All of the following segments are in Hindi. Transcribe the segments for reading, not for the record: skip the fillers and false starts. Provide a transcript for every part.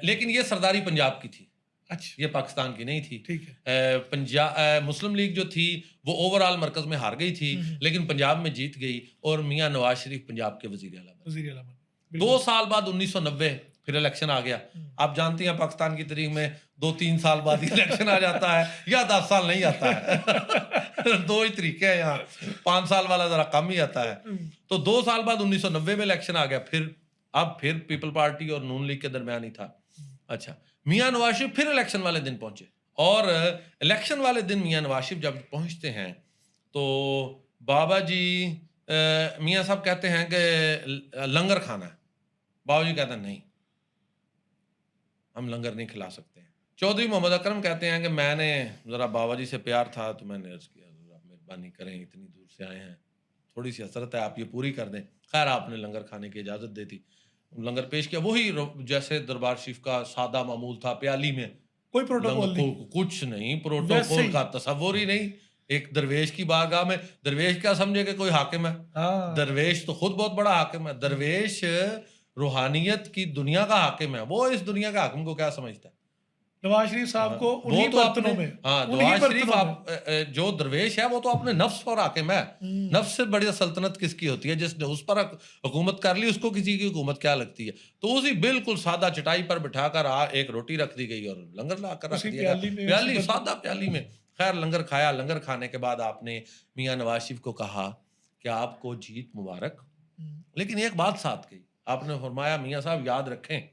लेकिन ये सरदारी पंजाब की थी, अच्छा, ये पाकिस्तान की नहीं थी। ठीक है। पंजाब मुस्लिम लीग जो थी वो ओवरऑल मरकज में हार गई थी, लेकिन पंजाब में जीत गई और मियां नवाज शरीफ पंजाब के वजीर आला बने। वज़ीर आला बने, 2 बिल्कुल। साल बाद 1990 फिर इलेक्शन आ गया। आप जानती हैं पाकिस्तान की तारीख में 2-3 साल बाद ही इलेक्शन आ जाता है या 10 साल नहीं आता है। 2 ही तरीके हैं यहाँ, 5 साल वाला जरा कम ही आता है। तो 2 साल बाद 1990 में इलेक्शन आ गया। फिर पीपल पार्टी और नून लीग के दरमियान ही था। अच्छा, मियां नवाज शरीफ फिर इलेक्शन वाले दिन पहुंचे और इलेक्शन वाले दिन मियां नवाज शरीफ जब पहुंचते हैं तो बाबा जी मियां साहब कहते हैं कि लंगर खाना है। बाबा जी कहते हैं नहीं, हम लंगर नहीं खिला सकते हैं। चौधरी मोहम्मद अकरम कहते हैं कि मैंने ज़रा बाबा जी से प्यार था तो मैंने अर्ज़ किया ज़रा मेहरबानी करें, इतनी दूर से आए हैं, थोड़ी सी हसरत है, आप ये पूरी कर दें। खैर आपने लंगर खाने की इजाज़त दे दी, लंगर पेश किया, वही जैसे दरबार शरीफ का सादा मामूल था, प्याली में कोई प्रोटोकॉल नहीं, कुछ नहीं, वैसे प्रोटोकॉल ही। का तसव्वुर ही नहीं। एक दरवेश की बारगाह में दरवेश क्या समझे कि कोई हाकिम है? हाँ, दरवेश तो खुद बहुत बड़ा हाकिम है। दरवेश रूहानियत की दुनिया का हाकिम है, वो इस दुनिया के हाकिम को क्या समझता है? नवाज शरीफ साहब को वो उन्हीं तो बर्तनों अपने में, हाँ उन्हीं नवाज शरीफ बर्तनों में। आप जो दरवेश है वो तो अपने नफ्स पर हाकिम है। नफ्स से बड़ी सल्तनत किसकी होती है? जिसने उस पर हुकूमत कर ली उसको किसी की हुकूमत क्या लगती है? तो उसी बिल्कुल सादा चटाई पर बिठाकर एक रोटी रख दी गई और लंगर ला कर रख उसी दिया प्याली में, प्याली, उसी सादा प्याली में। खैर लंगर खाया, लंगर खाने के बाद आपने मियां नवाज शरीफ को कहा कि आपको जीत मुबारक, लेकिन एक बात साथ कही, आपने फरमाया मियां साहब याद रखें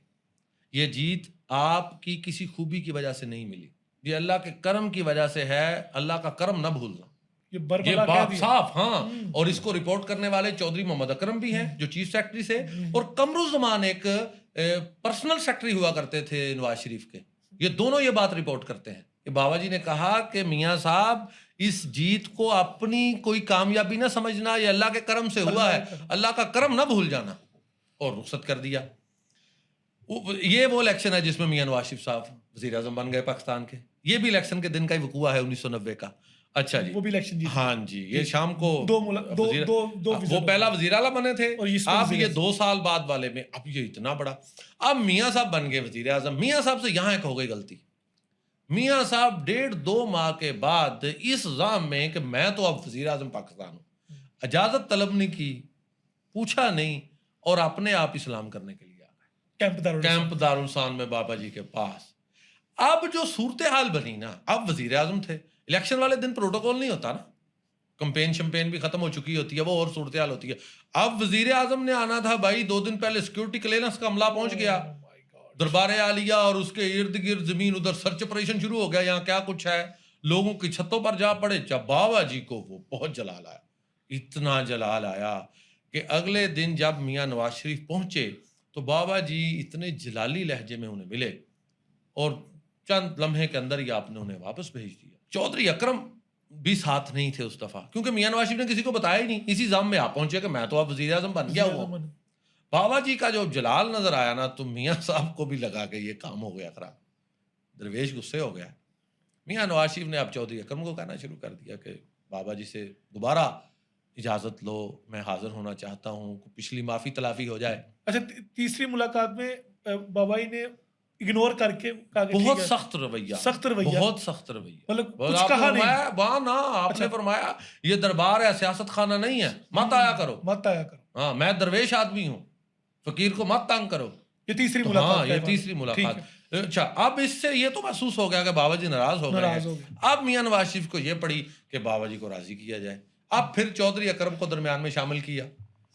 ये जीत आपकी किसी खूबी की वजह से नहीं मिली, ये अल्लाह के करम की वजह से है, अल्लाह का करम न भूलना। ये ये बरबला कह बात दिया। साफ, हाँ। और इसको रिपोर्ट करने वाले चौधरी मोहम्मद अकरम भी हैं जो चीफ सेक्रेटरी से, और कमरुज़्ज़मान एक पर्सनल सेक्रेटरी हुआ करते थे नवाज शरीफ के, ये दोनों ये बात रिपोर्ट करते हैं कि बाबा जी ने कहा कि मियां साहब इस जीत को अपनी कोई कामयाबी ना समझना, ये अल्लाह के करम से हुआ है, अल्लाह का करम ना भूल जाना, और रुखसत कर दिया। ये वो इलेक्शन है जिसमें मियां नवाज शरीफ साहब वजीर आजम बन गए पाकिस्तान के। ये भी इलेक्शन के दिन का ही वकूआ है 1990 का। अच्छा जी, वो भी इलेक्शन जीते। हाँ जी, ये शाम को वो पहला वजीर आला बने थे। अब ये 2 साल बाद वाले में अब ये इतना बड़ा, अब मियां साहब बन गए वजीर आजम। मियां साहब से यहाँ एक हो गई गलती। मियां साहब 1.5-2 माह के बाद इस जाम में कि मैं तो अब वजीर आजम पाकिस्तान हूँ, इजाजत तलब नहीं की, पूछा नहीं, और अपने आप इस्लाम करने के लिए कैंप दारुल में बाबा जी के पास। अब जो सूरत हाल बनी ना, अब वजीर आजम थे, इलेक्शन वाले दिन प्रोटोकॉल नहीं होता ना, कंपेन शंपेन भी खत्म हो चुकी होती है, वो और सूरत हाल होती है। अब वजीर आजम ने आना था भाई, 2 दिन पहले सिक्योरिटी क्लियरेंस का हमला पहुंच गया दरबार आलिया और उसके इर्द गिर्द जमीन, उधर सर्च ऑपरेशन शुरू हो गया, यहाँ क्या कुछ है, लोगों की छतों पर जा पड़े। जब बाबा जी को वो बहुत जलाल आया, इतना जलाल आया कि अगले दिन जब मियां नवाज शरीफ पहुंचे तो बाबा जी इतने जलाली लहजे में उन्हें मिले और चंद लम्हे के अंदर ही आपने उन्हें वापस भेज दिया। चौधरी अकरम भी साथ नहीं थे उस दफा, क्योंकि मियां नवाज शरीफ ने किसी को बताया ही नहीं। इसी जाम में आप पहुंचे कि मैं तो अब वजीर आजम बन गया हूँ। बाबा जी का जो जलाल नजर आया ना, तो मियां साहब को भी लगा कि ये काम हो गया खराब। दरवेश गुस्से हो गया। मियां नवाज शरीफ ने अब चौधरी अकरम को कहना शुरू कर दिया कि बाबा जी से दोबारा इजाजत लो, मैं हाजिर होना चाहता हूँ, पिछली माफी तलाफी हो जाए। अच्छा, तीसरी मुलाकात में बाबा जी ने इग्नोर करके बहुत सख्त रवैया, बहुत सख्त रवैया, मतलब कुछ कहा नहीं। वहां ना आपने फरमाया ये दरबार है, सियासत खाना नहीं है, मत आया करो, मत आया करो। हाँ, मैं दरवेश आदमी हूँ, फकीर को मत तंग करो। ये तीसरी मुलाकात। हाँ, ये तीसरी मुलाकात। अच्छा, अब इससे ये तो महसूस हो गया कि बाबा जी नाराज हो गए। अब मियां नवाज शरीफ को ये पड़ी कि बाबा जी को राजी किया जाए। अब फिर चौधरी अकरम को दरमियान में शामिल किया।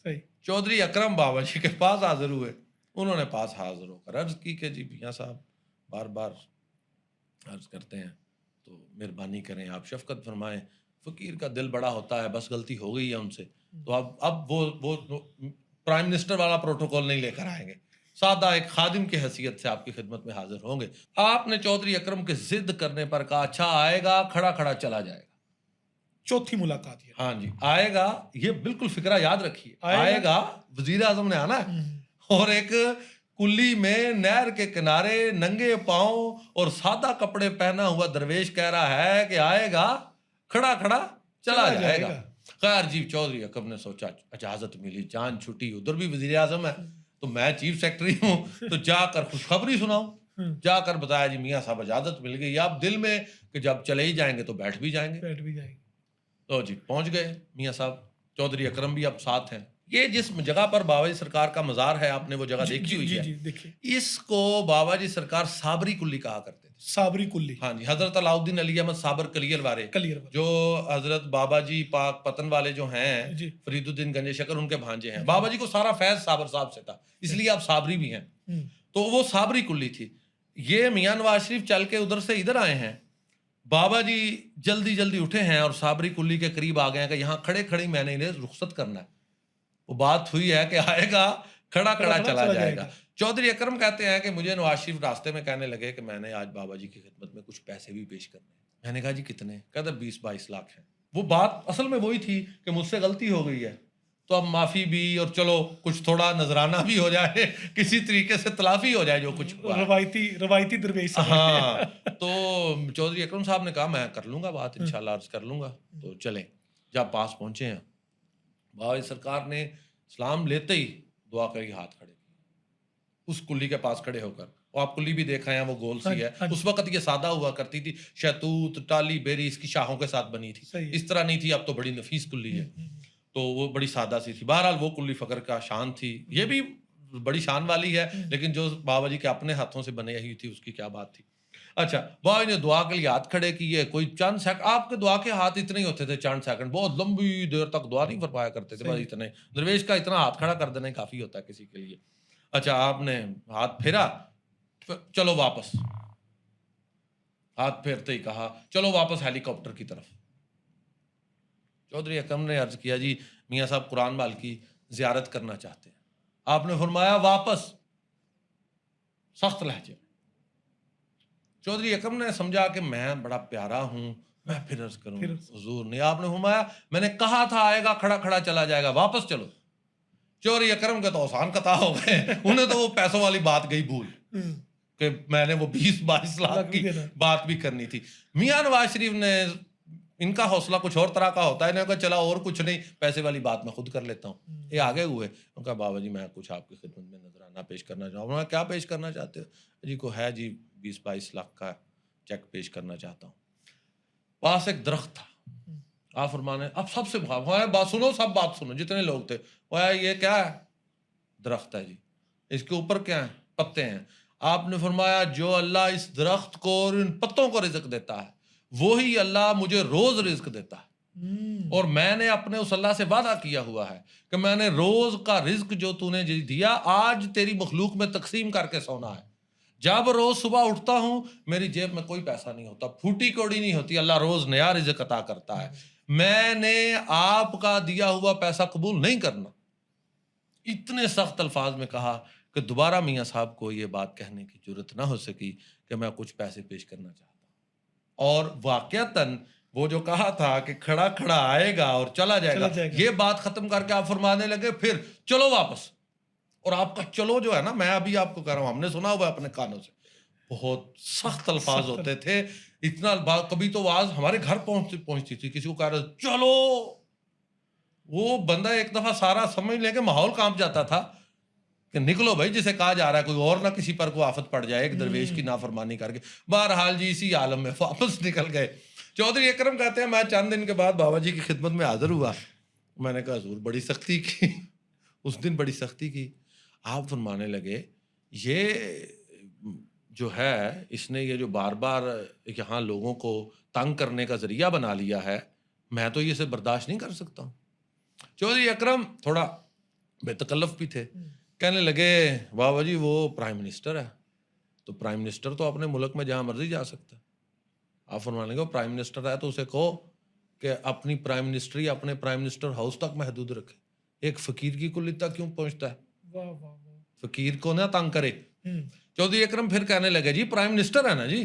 सही। चौधरी अकरम बाबा जी के पास हाजिर हुए। उन्होंने पास हाजिर होकर अर्ज की कि जी मियां साहब बार बार अर्ज करते हैं तो मेहरबानी करें, आप शफकत फरमाएं, फकीर का दिल बड़ा होता है, बस गलती हो गई है उनसे, तो अब वो प्राइम मिनिस्टर वाला प्रोटोकॉल नहीं लेकर आएंगे, सादा एक खादिम की हैसियत से आपकी खिदमत में हाजिर होंगे। आपने चौधरी अकरम के जिद करने पर कहा अच्छा आएगा, खड़ा खड़ा चला जाएगा। चौथी मुलाकात है। हाँ जी, आएगा, ये बिल्कुल फिक्रा याद रखिए, आएगा, वजीर आजम ने आना है और एक कुल्ली में नहर के किनारे नंगे पांव और सादा कपड़े पहना हुआ दरवेश कह रहा है कि आएगा, खड़ा खड़ा चला जाएगा। खैर जी, चौधरी अकरम ने सोचा इजाजत मिली, जान छुट्टी, उधर भी वजीर आजम है तो मैं चीफ सेक्रेटरी हूँ तो जाकर खुशखबरी सुनाऊं। जाकर बताया जी मियाँ साहब इजाजत मिल गई। आप दिल में कि जब चले ही जाएंगे तो बैठ भी जाएंगे। तो जी पहुंच गए मियाँ साहब, चौधरी अकरम भी अब साथ हैं। ये जिस जगह पर बाबा जी सरकार का मज़ार है, आपने वो जगह देखी हुई है। इसको बाबा जी सरकार साबरी कुल्ली कहा करते थे। साबरी कुल्ली, हाँ जी, हजरत अलाउद्दीन अली अहमद साबर कलियर वाले, जो हजरत बाबा जी पाक पतन वाले जो हैं, फरीदुद्दीन गंज शकर, उनके भांजे हैं। बाबा जी को सारा फैज साबर साहब से था, इसलिए आप साबरी भी हैं। तो वो साबरी कुल्ली थी। ये मियाँ नवाज शरीफ चल के उधर से इधर आए हैं, बाबा जी जल्दी जल्दी उठे हैं और साबरी कुल्ली के करीब आ गए हैं कि यहाँ खड़े खड़ी मैंने इन्हें रुखसत करना है। वो बात हुई है कि आएगा खड़ा खड़ा चला जाएगा। चौधरी अकरम कहते हैं कि मुझे नवाज शरीफ रास्ते में कहने लगे कि मैंने आज बाबा जी की खिदमत में कुछ पैसे भी पेश करने। मैंने कहा जी कितने? कहते 20-22 लाख हैं। वो बात असल में वही थी कि मुझसे गलती हो गई है, तो अब माफ़ी भी, और चलो कुछ थोड़ा नजराना भी हो जाए, किसी तरीके से तलाफी हो जाए जो कुछ रवायती दरवेश। हाँ, तो चौधरी अकरम साहब ने कहा मैं कर लूँगा बात, इंशाल्लाह अर्ज कर लूँगा। तो चलें, जब पास पहुँचे हैं, बाबा सरकार ने सलाम लेते ही दुआ करके हाथ खड़े उस कुल्ली के पास खड़े होकर। और आप कुल्ली भी देखा है, वो गोल सी है। उस वक्त ये सादा हुआ करती थी, शहतूत, टाली, बेरी इसकी शाहों के साथ बनी थी, इस तरह नहीं थी। अब तो बड़ी नफीस कुल्ली है, तो वो बड़ी सादा सी थी। बहरहाल वो कुल्ली फकर का शान थी, ये भी बड़ी शान वाली है, लेकिन जो बाबा जी के अपने हाथों से बने हुई थी उसकी क्या बात थी। अच्छा, बाबा ने दुआ के लिए हाथ खड़े किए। कोई चंद सेकंड, आपके दुआ के हाथ इतने ही होते थे, चंद सेकंड, बहुत लंबी देर तक दुआ नहीं फरमाया करते थे। बस इतने, दरवेश का इतना हाथ खड़ा कर देना काफी होता है किसी के लिए। अच्छा, आपने हाथ फेरा, चलो वापस। हाथ फेरते ही कहा चलो वापस हेलीकॉप्टर की तरफ। चौधरी अकरम ने अर्ज किया जी मियाँ साहब कुरान माल की जियारत करना चाहते हैं। आपने फरमाया वापस, सख्त लहजे। चौधरी अकरम ने समझा कि मैं बड़ा प्यारा हूं, मैं फिर अर्ज करूं हुजूर ने। आपने फरमाया मैंने कहा था आएगा खड़ा खड़ा चला जाएगा, वापस चलो। चौधरी अकरम के तो आसान कथा हो गए, उन्हें तो वो पैसों वाली बात गई भूल कि मैंने वो 20-22 लाख की बात भी करनी थी। मियाँ नवाज शरीफ ने, इनका हौसला कुछ और तरह का होता है, इन्होंने कहा चला और कुछ नहीं, पैसे वाली बात मैं खुद कर लेता हूँ। ये आगे हुए, उनका बाबा जी मैं कुछ आपकी खिदमत में नजराना पेश करना चाहूँगा। क्या पेश करना चाहते हो जी? को है जी 20-22 लाख का चेक पेश करना चाहता हूँ। पास एक दरख्त था, आप फरमाने अब सबसे बात सुनो, सब बात सुनो जितने लोग थे। ये क्या है? दरख्त है जी, इसके ऊपर क्या है? पत्ते हैं। आपने फरमाया जो अल्लाह इस दरख्त को और इन पत्तों को रिज़्क देता है, वही अल्लाह मुझे रोज रिज़्क देता है। और मैंने अपने उस अल्लाह से वादा किया हुआ है कि मैंने रोज का रिज़्क जो तूने दिया आज तेरी मखलूक में तकसीम करके सोना है। जब रोज सुबह उठता हूं मेरी जेब में कोई पैसा नहीं होता, फूटी कौड़ी नहीं होती, अल्लाह रोज नया रिज़्क अता करता है। मैंने आपका दिया हुआ पैसा कबूल नहीं करना। इतने सख्त अल्फाज में कहा कि दोबारा मियाँ साहब को ये बात कहने की जरूरत ना हो सकी कि मैं कुछ पैसे पेश करना चाहता। और वाकयातन वो जो कहा था कि खड़ा खड़ा आएगा और चला जाएगा, ये बात खत्म करके आप फरमाने लगे फिर चलो वापस। और आपका चलो जो है ना, मैं अभी आपको कह रहा हूं, हमने सुना हुआ अपने कानों से, बहुत सख्त अल्फाज होते थे। इतना कभी तो आवाज हमारे घर पहुंचती थी, किसी को कह रहे चलो, वो बंदा एक दफा सारा समझ लेके माहौल कांप जाता था कि निकलो भाई, जिसे कहा जा रहा है, कोई और ना किसी पर कोई आफत पड़ जाए एक दरवेश की नाफरमानी करके। बहरहाल जी इसी आलम में वापस निकल गए। चौधरी अकरम कहते हैं मैं चंद दिन के बाद बाबा जी की खिदमत में हाजिर हुआ। मैंने कहा हुजूर बड़ी सख्ती की, उस दिन बड़ी सख्ती की। आप फरमाने लगे ये जो है, इसने ये जो बार बार यहाँ लोगों को तंग करने का जरिया बना लिया है, मैं तो ये से बर्दाश्त नहीं कर सकता हूँ। चौधरी अकरम थोड़ा बेतकल्लफ भी थे, कहने लगे बाबा जी वो प्राइम मिनिस्टर है, तो प्राइम मिनिस्टर तो अपने मुल्क में जहाँ मर्जी जा सकता है। आप फरमाने लगे प्राइम मिनिस्टर है तो उसे कहो कि अपनी प्राइम मिनिस्ट्री अपने प्राइम मिनिस्टर हाउस तक महदूद रखे, एक फकीर की कुल्ली तक क्यों पहुँचता है? फकीर को ना तंग करे। चौधरी अकरम फिर कहने लगे जी प्राइम मिनिस्टर है ना जी,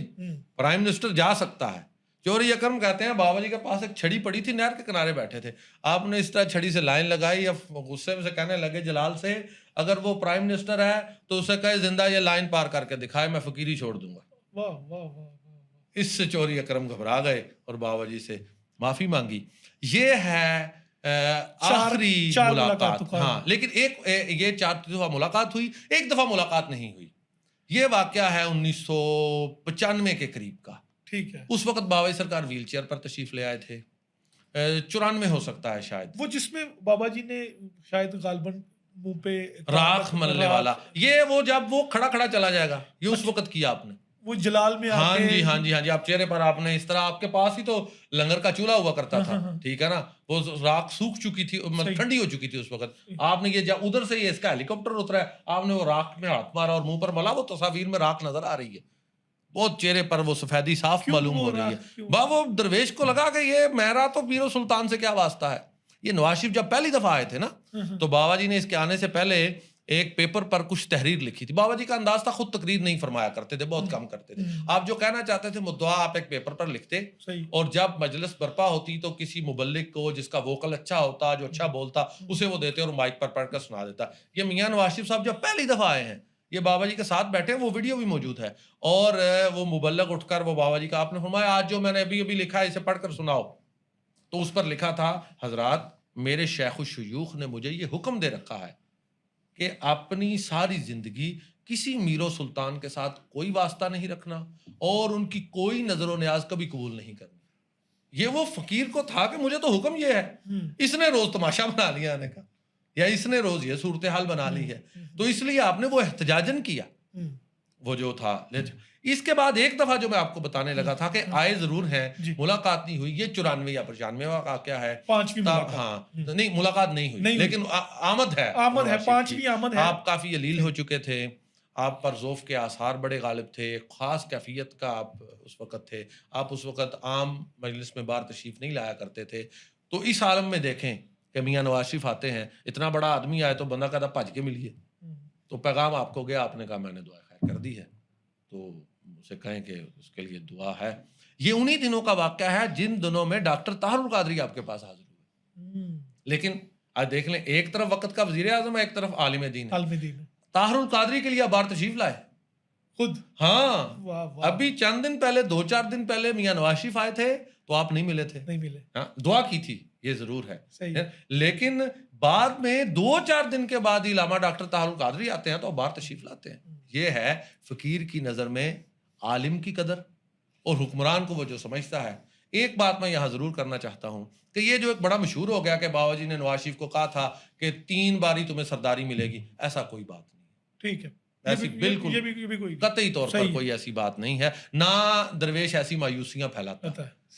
प्राइम मिनिस्टर जा सकता है। चौधरी अकरम कहते हैं बाबा जी के पास एक छड़ी पड़ी थी, नहर के किनारे बैठे थे। आपने इस तरह छड़ी से लाइन लगाई, या गुस्से में से कहने लगे जलाल से, अगर वो प्राइम मिनिस्टर है तो उसे कहे जिंदा ये लाइन पार करके दिखाए, मैं फकीरी छोड़ दूंगा। वाह वाह वाह। इससे चौधरी अकरम घबरा गए और बाबा जी से माफी मांगी। ये है आखिरी मुलाकात। हाँ, लेकिन एक ये 4 दफा मुलाकात हुई, एक दफा मुलाकात नहीं हुई। ये वाकया है 1995 के करीब का। ठीक है। उस वक्त बाबा जी सरकार व्हील चेयर पर तशरीफ ले आए थे, 94 हो सकता है शायद। वो जिसमें बाबा जी ने शायद गालबन मुंह पे राख मलने वाला, ये वो जब वो खड़ा खड़ा चला जाएगा, ये उस वक्त किया आपने। वो जलाल में हाँ जी हाँ जी हाँ जी, आप चेहरे पर आपने इस तरह, आपके पास ही तो लंगर का चूल्हा हुआ करता था, ठीक है ना, वो राख सूख चुकी थी, मतलब ठंडी हो चुकी थी उस वक्त। आपने ये जब उधर से ये इसका हेलीकॉप्टर उतरा है, आपने वो राख में हाथ मारा और मुंह पर मला, वो तस्वीर में राख नजर आ रही है, बहुत चेहरे पर वो सफेदी साफ मालूम हो रही है। वो दरवेश को लगा कि ये मेरा तो पीरो सुल्तान से क्या वास्ता है। ये नवाज शरीफ जब पहली दफा आए थे ना, तो बाबा जी ने इसके आने से पहले एक पेपर पर कुछ तहरीर लिखी थी। बाबा जी का अंदाज था, खुद तकरीर नहीं फरमाया करते थे, बहुत कम करते थे। आप जो कहना चाहते थे मुद्दा आप एक पेपर पर लिखते, और जब मजलिस बर्पा होती तो किसी मुबल्लिग को जिसका वोकल अच्छा होता, जो अच्छा बोलता, उसे वो देते और माइक पर पढ़कर सुना देता। ये मियां नवाज शरीफ साहब जब पहली दफा आए हैं, ये बाबा जी के साथ बैठे, वो वीडियो भी मौजूद है, और वो मुबल्लिग उठकर वो बाबा जी का, आपने फरमाया आज जो मैंने अभी अभी लिखा है इसे पढ़कर सुनाओ, तो उस पर लिखा था, हजरात मेरे शेख शुयूख ने मुझे ये हुक्म दे रखा है कि अपनी सारी जिंदगी किसी मीरो सुल्तान के साथ कोई वास्ता नहीं रखना और उनकी कोई नजर न्याज कभी कबूल नहीं करनी। ये वो फकीर को था कि मुझे तो हुक्म ये है, इसने रोज तमाशा बना लिया आने का, या इसने रोज ये सूरत हाल बना ली है, तो इसलिए आपने वो एहतजाजन किया, वो जो था। इसके बाद एक दफा जो मैं आपको बताने लगा था कि आए जरूर हैं, मुलाकात नहीं हुई, ये 94 या 95 का क्या है, 5वीं मुलाकात। हाँ नहीं, मुलाकात नहीं हुई, लेकिन आमद है, 5वीं आमद है। आप काफी अलील हो चुके थे, आप पर ज़ौफ़ के आसार बड़े गालिब थे, ख़ास कैफियत का आप उस वक़्त थे, आप उस वक़्त आम मजलिस में बाहर तशरीफ़ नहीं लाया करते थे। तो इस आलम में देखें कि मियां नवाज शरीफ आते हैं, इतना बड़ा आदमी आए तो बंदा कहता भज के मिलिए, तो पैगाम आपको गया, आपने कहा मैंने दुआ खैर कर दी है, तो उसे कहें कि उसके लिए दुआ है। ये उन्हीं दिनों का वाक़या है जिन दिनों में डॉक्टर ताहरुल कादरी आपके पास हाजिर हुए। लेकिन आज देख लें, एक तरफ वक़्त का वज़ीर आज़म है, एक तरफ आलिम दीन है। ताहरुल कादरी के लिए आप बाहर तशरीफ लाए खुद? हाँ, अभी चंद दिन पहले, 2-4 दिन पहले मियां नवाज शरीफ आए थे तो आप नहीं मिले थे। नहीं मिले। हाँ, दुआ की थी, ये जरूर है, सही है। लेकिन बाद में 2-4 दिन के बाद ही लामा डॉक्टर ताहरुल कादरी आते हैं तो बाहर तशरीफ लाते हैं। ये है फकीर की नजर में आलिम की कदर और हुक्मरान को वो जो समझता है। एक बात मैं यहाँ जरूर करना चाहता हूँ कि ये जो एक बड़ा मशहूर हो गया कि बाबा जी ने नवाज शरीफ को कहा था कि 3 बारी तुम्हें सरदारी मिलेगी, ऐसा कोई बात नहीं। ठीक है, ऐसी बिल्कुल ये भी कोई कतई तौर पर कोई ऐसी बात नहीं है, ना दरवेश ऐसी मायूसियां फैलाता है।